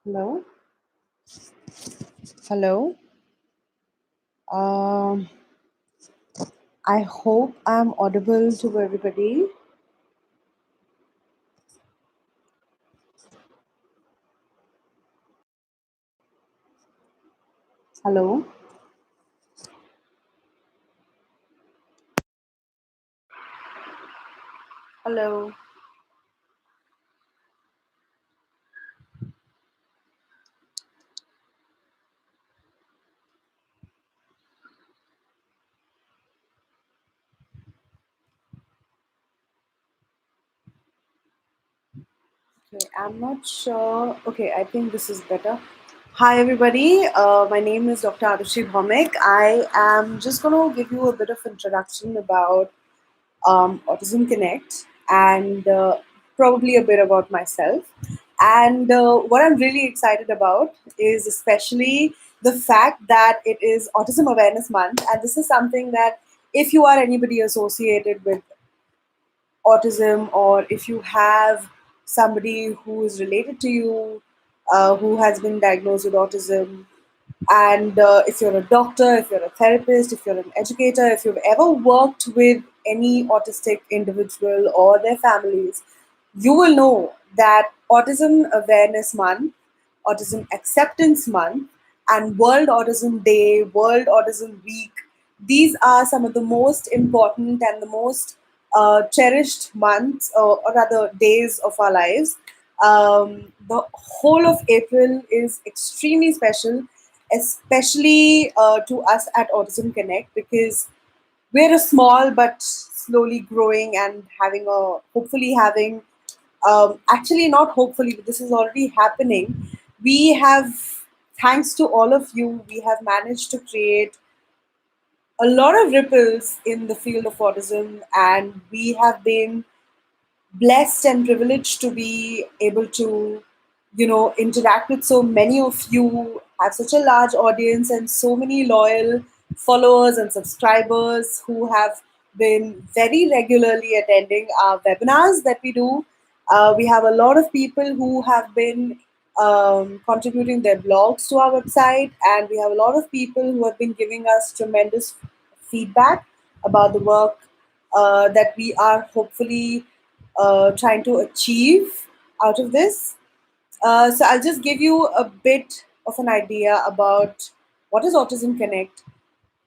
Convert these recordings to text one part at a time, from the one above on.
Hello? Hello? Um, I hope I'm audible to everybody. Hello? Hello? Okay, I'm not sure. Okay, I think this is better. Hi, everybody. My name is Dr. Arushi Bhomik. I am just going to give you a bit of introduction about Autism Connect and probably a bit about myself. And what I'm really excited about is especially the fact that it is Autism Awareness Month. And this is something that if you are anybody associated with autism, or if you have somebody who is related to you who has been diagnosed with autism, and if you're a doctor, if you're a therapist, if you're an educator, if you've ever worked with any autistic individual or their families, you will know that Autism Awareness Month, Autism Acceptance Month, and World Autism Day, World Autism Week, these are some of the most important and the most cherished months, or rather days of our lives. The whole of April is extremely special, especially to us at Autism Connect, because we're a small but slowly growing and having a hopefully having actually not hopefully, but this is already happening. We have, thanks to all of you, we have managed to create a lot of ripples in the field of autism, and we have been blessed and privileged to be able to, interact with so many of you, have such a large audience, and so many loyal followers and subscribers who have been very regularly attending our webinars that we do. We have a lot of people who have been contributing their blogs to our website, and we have a lot of people who have been giving us tremendous feedback about the work that we are hopefully trying to achieve out of this. So I'll just give you a bit of an idea about what is Autism Connect,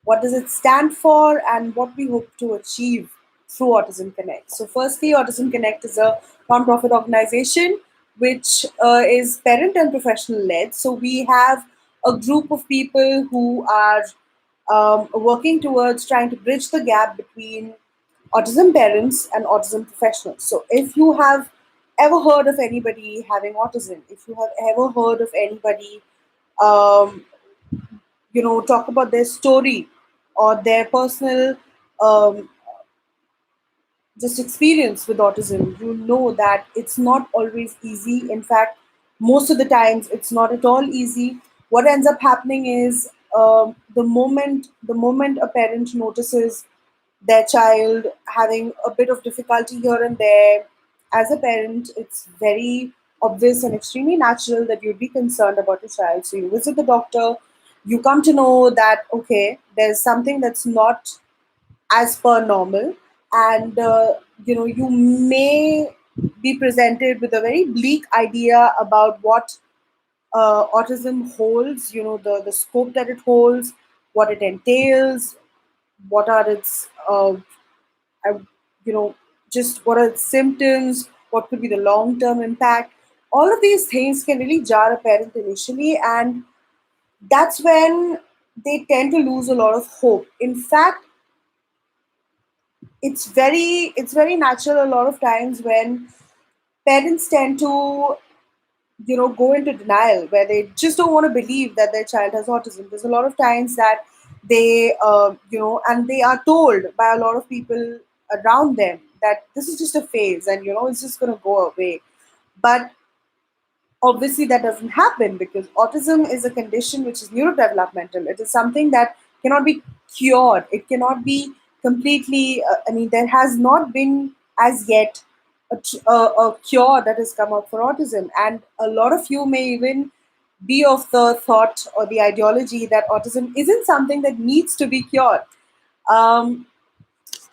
what does it stand for, and what we hope to achieve through Autism Connect. So, firstly, Autism Connect is a non-profit organization which is parent and professional led. So, we have a group of people who are working towards trying to bridge the gap between autism parents and autism professionals. So, if you have ever heard of anybody having autism, if you have ever heard of anybody um, talk about their story or their personal um, just experience with autism, you know that it's not always easy. In fact, most of the times it's not at all easy. What ends up happening is the moment a parent notices their child having a bit of difficulty here and there, as a parent, it's very obvious and extremely natural that you'd be concerned about your child. So you visit the doctor, you come to know that okay, there's something that's not as per normal, and you may be presented with a very bleak idea about what autism holds, the scope that it holds, what it entails, what are its uh, you know just what are its symptoms, what could be the long term impact. All of these things can really jar a parent initially, and that's when they tend to lose a lot of hope. In fact, it's very natural a lot of times when parents tend to go into denial, where they just don't want to believe that their child has autism. There's a lot of times that they and they are told by a lot of people around them that this is just a phase, and it's just going to go away. But obviously that doesn't happen, because autism is a condition which is neurodevelopmental. It is something that cannot be cured. It cannot be completely I mean, there has not been as yet a cure that has come up for autism, and a lot of you may even be of the thought or the ideology that autism isn't something that needs to be cured. Um,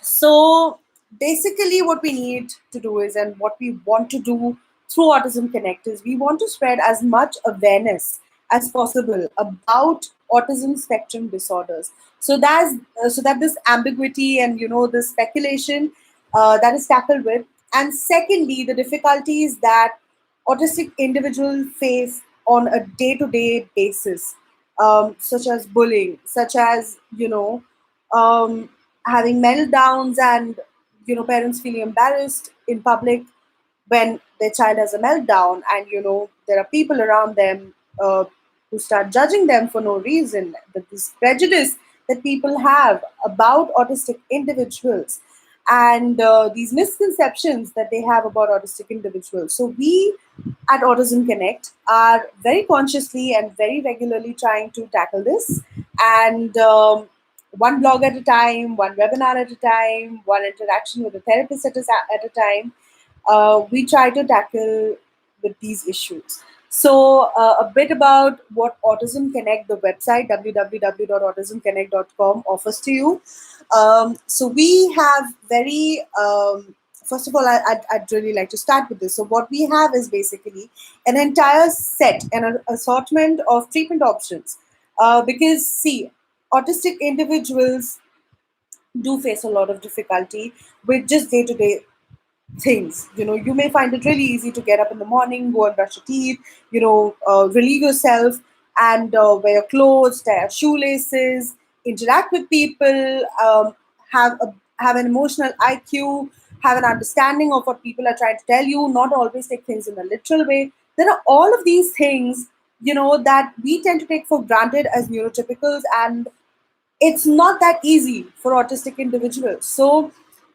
so basically, what we need to do is, and what we want to do through Autism Connect is, we want to spread as much awareness as possible about autism spectrum disorders. So that this ambiguity and this speculation that is tackled with, and secondly, the difficulties that autistic individuals face on a day-to-day basis, such as bullying, such as um, having meltdowns, and parents feeling embarrassed in public when their child has a meltdown, and there are people around them who start judging them for no reason. That this prejudice that people have about autistic individuals, and these misconceptions that they have about autistic individuals. So we at Autism Connect are very consciously and very regularly trying to tackle this, and one blog at a time, one webinar at a time, one interaction with a therapist at a time, we try to tackle with these issues. So, a bit about what Autism Connect, the website www.autismconnect.com, offers to you. So, we have first of all, I'd really like to start with this. So, what we have is basically an entire set and an assortment of treatment options. Because, see, autistic individuals do face a lot of difficulty with just day to day things. You may find it really easy to get up in the morning, go and brush your teeth, relieve yourself, and wear your clothes, tie your shoelaces, interact with people, have an emotional IQ, have an understanding of what people are trying to tell you, not always take things in a literal way. There are all of these things, that we tend to take for granted as neurotypicals, and it's not that easy for autistic individuals. So,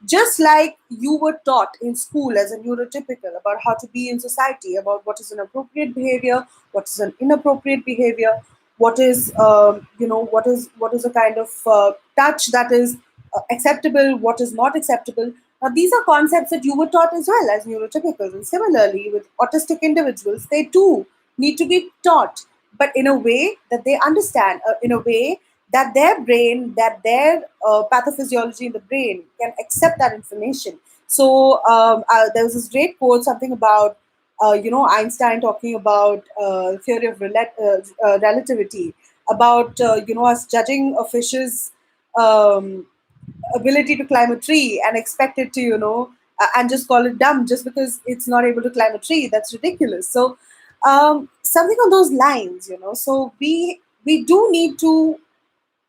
just like you were taught in school as a neurotypical about how to be in society, about what is an appropriate behavior, what is an inappropriate behavior, what is a kind of touch that is acceptable, what is not acceptable. Now, these are concepts that you were taught as well as neurotypicals, and similarly with autistic individuals, they too need to be taught, but in a way that they understand, in a way that their brain, that their pathophysiology in the brain can accept that information. So there was this great quote, something about Einstein talking about theory of relativity, about us judging a fish's um, ability to climb a tree and expect it to and just call it dumb just because it's not able to climb a tree. That's ridiculous. So something on those lines. So we do need to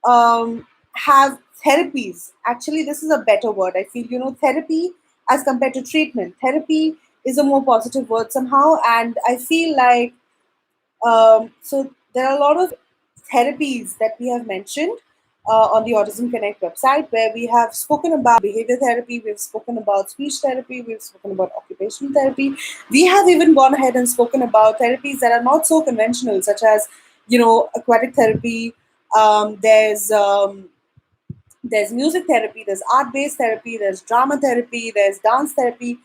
have therapies. Actually, this is a better word. I feel, therapy as compared to treatment. Therapy is a more positive word somehow. And I feel like, so there are a lot of therapies that we have mentioned on the Autism Connect website, where we have spoken about behavior therapy, we've spoken about speech therapy, we've spoken about occupational therapy. We have even gone ahead and spoken about therapies that are not so conventional, such as, aquatic therapy. There's music therapy, there's art based therapy, there's drama therapy, there's dance therapy,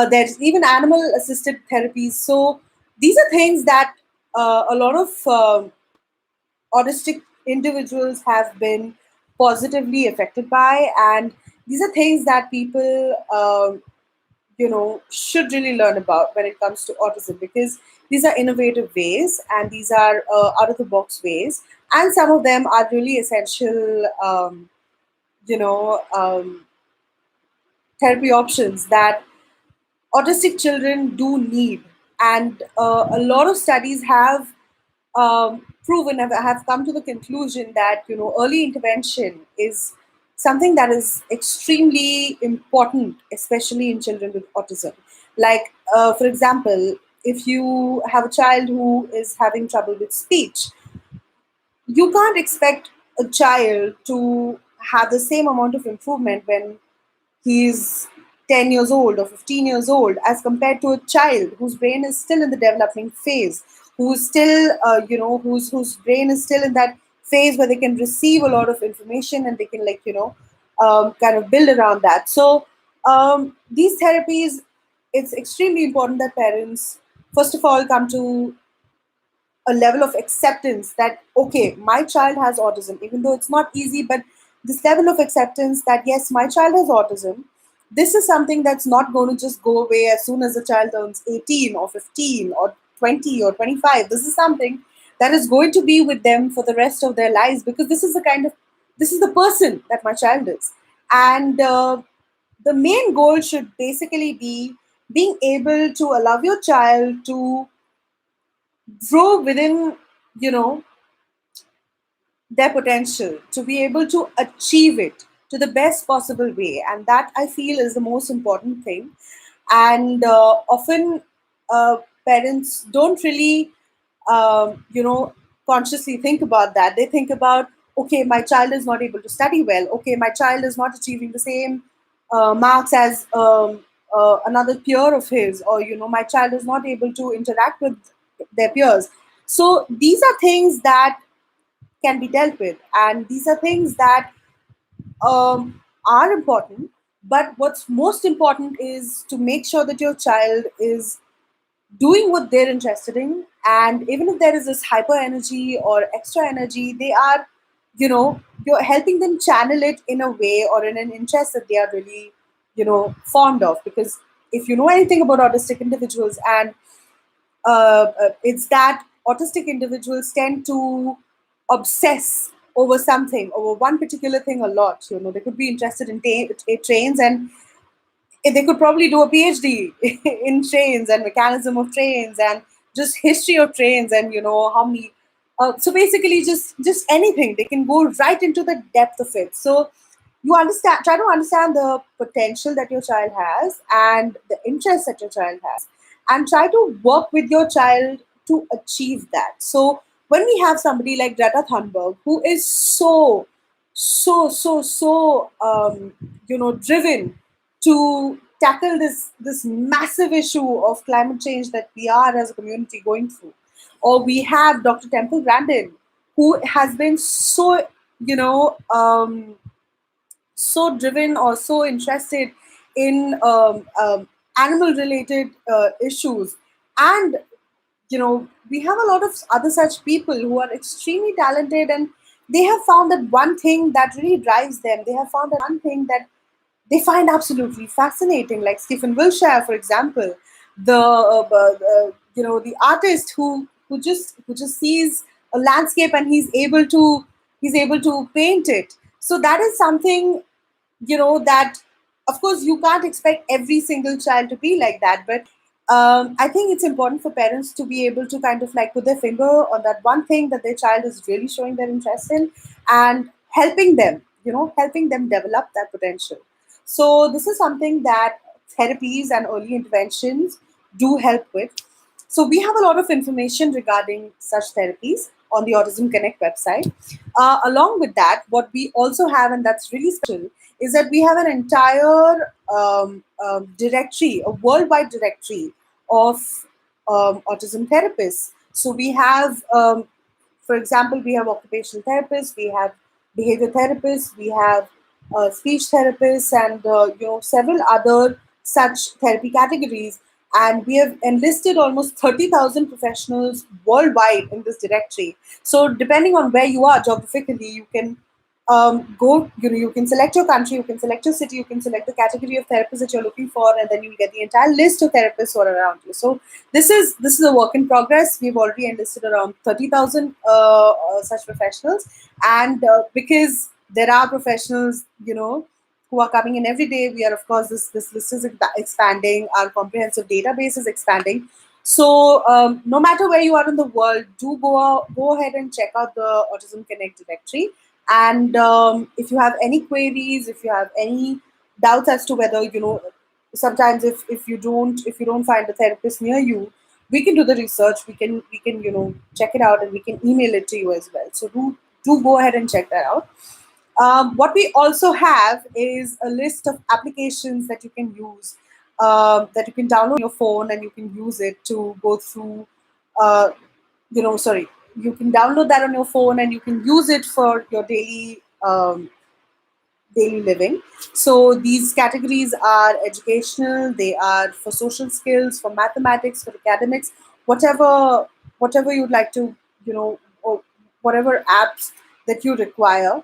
there's even animal assisted therapies. So these are things that a lot of autistic individuals have been positively affected by, and these are things that people should really learn about when it comes to autism, because these are innovative ways, and these are out of the box ways, and some of them are really essential you know um, therapy options that autistic children do need. And a lot of studies have proven, have come to the conclusion that early intervention is something that is extremely important, especially in children with autism. Like, for example, if you have a child who is having trouble with speech, you can't expect a child to have the same amount of improvement when he's 10 years old or 15 years old, as compared to a child whose brain is still in the developing phase, who's still whose brain is still in that phase where they can receive a lot of information, and they can, like, kind of build around that. So these therapies, it's extremely important that parents first of all come to a level of acceptance that, okay, my child has autism, even though it's not easy, but this level of acceptance that yes, my child has autism. This is something that's not going to just go away as soon as the child turns 18 or 15 or 20 or 25. This is something that is going to be with them for the rest of their lives, because this is the person that my child is. And the main goal should basically be being able to allow your child to grow within, you know, their potential, to be able to achieve it to the best possible way. And that, I feel, is the most important thing. And often parents don't really consciously think about that. They think about, okay, my child is not able to study well, okay, my child is not achieving the same marks as another peer of his, or my child is not able to interact with their peers. So these are things that can be dealt with, and these are things that are important. But what's most important is to make sure that your child is doing what they're interested in. And even if there is this hyper energy or extra energy, they are, you're helping them channel it in a way or in an interest that they are really, fond of. Because if you know anything about autistic individuals, and it's that autistic individuals tend to obsess over something, over one particular thing a lot. They could be interested in trains, and they could probably do a PhD in trains and mechanism of trains and just history of trains, and how many. So basically, just anything. They can go right into the depth of it. So you try to understand the potential that your child has and the interest that your child has, and try to work with your child to achieve that. So when we have somebody like Greta Thunberg, who is so driven to tackle this massive issue of climate change that we are as a community going through, or we have Dr. Temple Grandin, who has been you know um, so driven or so interested in animal related issues. And we have a lot of other such people who are extremely talented, and they have found that one thing that really drives them. They have found that one thing that they find absolutely fascinating, like Stephen Wilshire, for example, the artist who just sees a landscape, and he's able to paint it. So that is something, that of course you can't expect every single child to be like that. But I think it's important for parents to be able to kind of like put their finger on that one thing that their child is really showing their interest in, and helping them develop that potential. So this is something that therapies and early interventions do help with. So we have a lot of information regarding such therapies on the Autism Connect website. Along with that, what we also have, and that's really special, is that we have an entire directory, a worldwide directory of autism therapists. So we have, for example, we have occupational therapists, we have behavior therapists, we have speech therapists, and several other such therapy categories. And we have enlisted almost 30,000 professionals worldwide in this directory. So depending on where you are geographically, you can you can select your country, you can select your city, you can select the category of therapists that you're looking for, and then you'll get the entire list of therapists who are around you. So this is a work in progress. We've already enlisted around 30,000 such professionals, and because there are professionals, who are coming in every day, we are, of course, this list is expanding. Our comprehensive database is expanding. So no matter where you are in the world, do go ahead and check out the Autism Connect directory. And if you have any queries, if you have any doubts as to whether, sometimes if you don't find a therapist near you, we can do the research. We can check it out, and we can email it to you as well. So do go ahead and check that out. What we also have is a list of applications that you can use, that you can download on your phone, and you can use it to go through. Sorry, you can download that on your phone, and you can use it for your daily living. So these categories are educational, they are for social skills, for mathematics, for academics, whatever whatever you'd like to, or whatever apps that you require.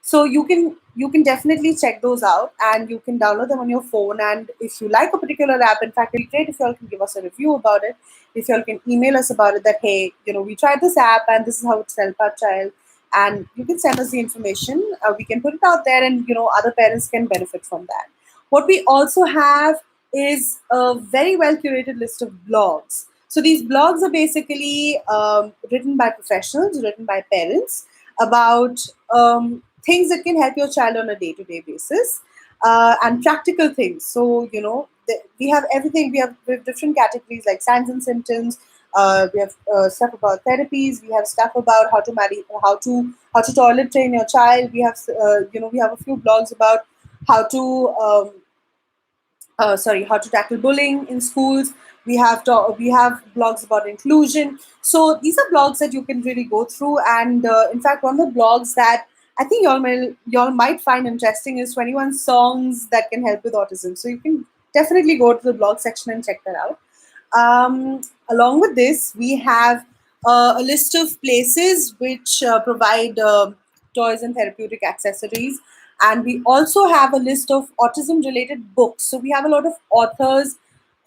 So you can definitely check those out, and you can download them on your phone. And if you like a particular app, in fact, it'd be great if you all can give us a review about it. If you all can email us about it, that hey, we tried this app and this is how it's helped our child, and you can send us the information. We can put it out there, and other parents can benefit from that. What we also have is a very well curated list of blogs. So these blogs are basically written by professionals, written by parents, about things that can help your child on a day-to-day basis, and practical things. So we have everything. We have different categories like signs and symptoms. We have stuff about therapies. We have stuff about how to toilet train your child. We have a few blogs about how to how to tackle bullying in schools. We have blogs about inclusion. So these are blogs that you can really go through. And in fact, one of the blogs that I think y'all might find interesting is 21 songs that can help with autism. So you can definitely go to the blog section and check that out. Along with this, we have a list of places which provide toys and therapeutic accessories. And we also have a list of autism related books. So we have a lot of authors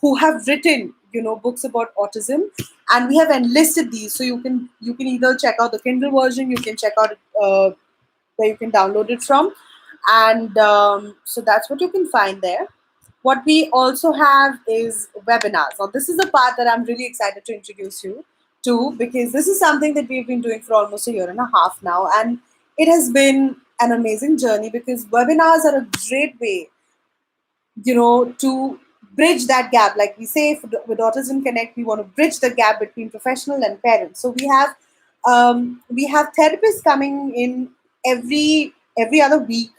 who have written books about autism, and we have enlisted these. So you can either check out the Kindle version, you can check out where you can download it from. And so that's what you can find there. What we also have is webinars. Now, this is the part that I'm really excited to introduce you to, because this is something that we've been doing for almost a year and a half now. And it has been an amazing journey, because webinars are a great way to bridge that gap. Like we say with Autism Connect, we want to bridge the gap between professional and parents. So we have therapists coming in every other week,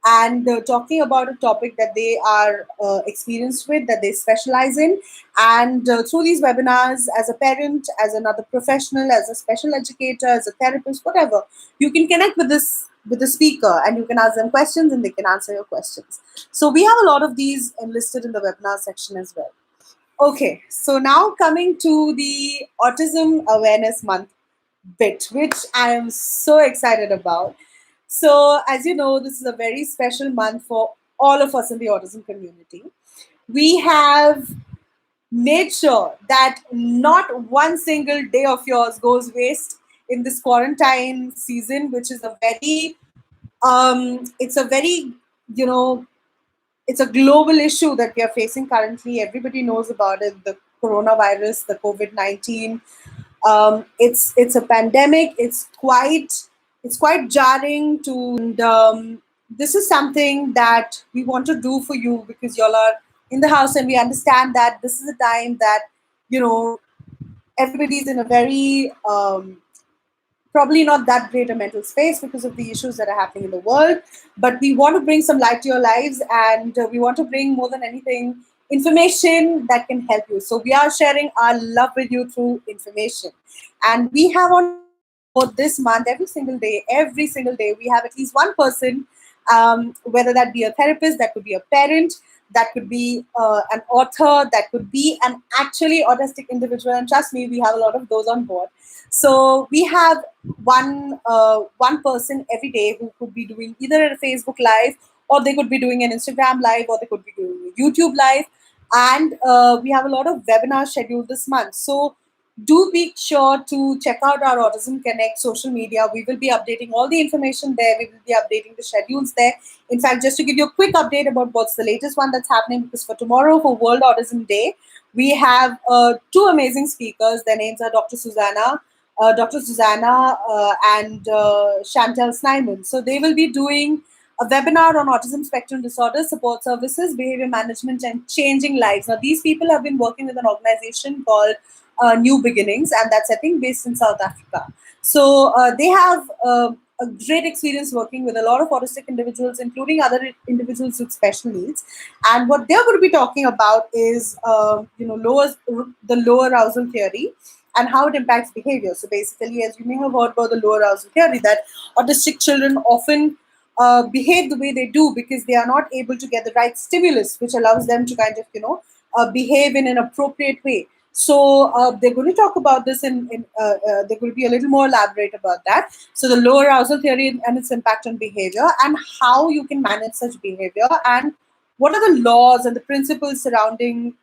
and talking about a topic that they are experienced with, that they specialize in. And through these webinars, as a parent, as another professional, as a special educator, as a therapist, whatever, you can connect with the speaker, and you can ask them questions and they can answer your questions. So we have a lot of these enlisted in the webinar section as well. Okay, so now coming to the Autism Awareness Month bit, which I am so excited about. So, as you know, this is a very special month for all of us in the autism community. We have made sure that not one single day of yours goes waste in this quarantine season, which is it's a very, you know, it's a global issue that we are facing currently. Everybody knows about it, the coronavirus, the COVID-19. It's a pandemic. It's quite jarring to. And this is something that we want to do for you, because y'all are in the house, and we understand that this is a time that you know everybody's in a very probably not that great a mental space because of the issues that are happening in the world. But we want to bring some light to your lives, and we want to bring, more than anything, information that can help you. So we are sharing our love with you through information. And we have on our show this month, every single day, we have at least one person, whether that be a therapist, that could be a parent, that could be an author, that could be an actually autistic individual. And trust me, we have a lot of those on board. So we have one person every day who could be doing either a Facebook live, or they could be doing an Instagram live, or they could be doing a YouTube live. And we have a lot of webinars scheduled this month. So do be sure to check out our Autism Connect social media. We will be updating all the information there. We will be updating the schedules there. In fact, just to give you a quick update about what's the latest one that's happening, because for tomorrow, for World Autism Day, we have two amazing speakers. Their names are Dr. Susanna and Chantel Snyman. So they will be doing a webinar on autism spectrum disorder, support services, behavior management, and changing lives. Now, these people have been working with an organization called New Beginnings, and that's, I think, based in South Africa. So they have a great experience working with a lot of autistic individuals, including other individuals with special needs. And what they're going to be talking about is, the lower arousal theory and how it impacts behavior. So basically, as you may have heard about the lower arousal theory, that autistic children often behave the way they do because they are not able to get the right stimulus, which allows them to kind of, behave in an appropriate way. So they're going to talk about this they're going to be a little more elaborate about that. So the low arousal theory and its impact on behavior, and how you can manage such behavior, and what are the laws and the principles surrounding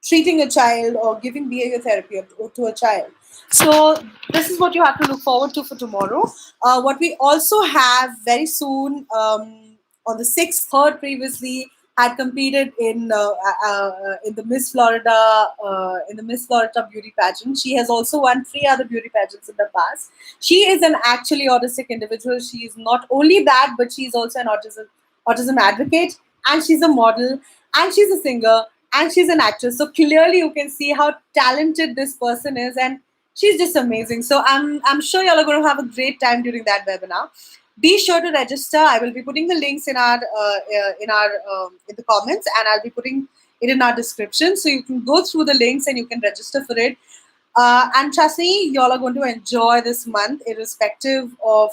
treating a child or giving behavior therapy to a child. So this is what you have to look forward to for tomorrow. What we also have very soon, on the 6th, heard previously had competed in the Miss Florida beauty pageant. She has also won 3 other beauty pageants in the past. She is an actually autistic individual. She is not only that, but she is also an autism advocate, and she's a model, and she's a singer, and she's an actress. So clearly you can see how talented this person is, and she's just amazing. So I'm sure y'all are going to have a great time during that webinar. Be sure to register. I will be putting the links in the comments, and I'll be putting it in our description, so you can go through the links and you can register for it. And trust me, y'all are going to enjoy this month, irrespective of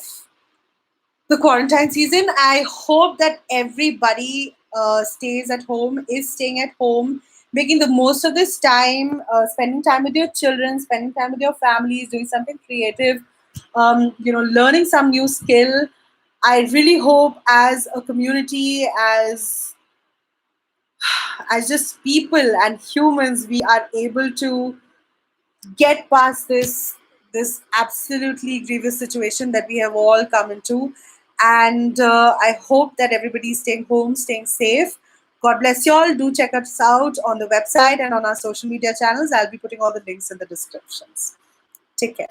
the quarantine season. I hope that everybody stays at home, is staying at home, making the most of this time, spending time with your children, spending time with your families, doing something creative, learning some new skill. I really hope, as a community, as just people and humans, we are able to get past this absolutely grievous situation that we have all come into. And I hope that everybody's staying home, staying safe. God bless you all. Do check us out on the website and on our social media channels. I'll be putting all the links in the descriptions. Take care.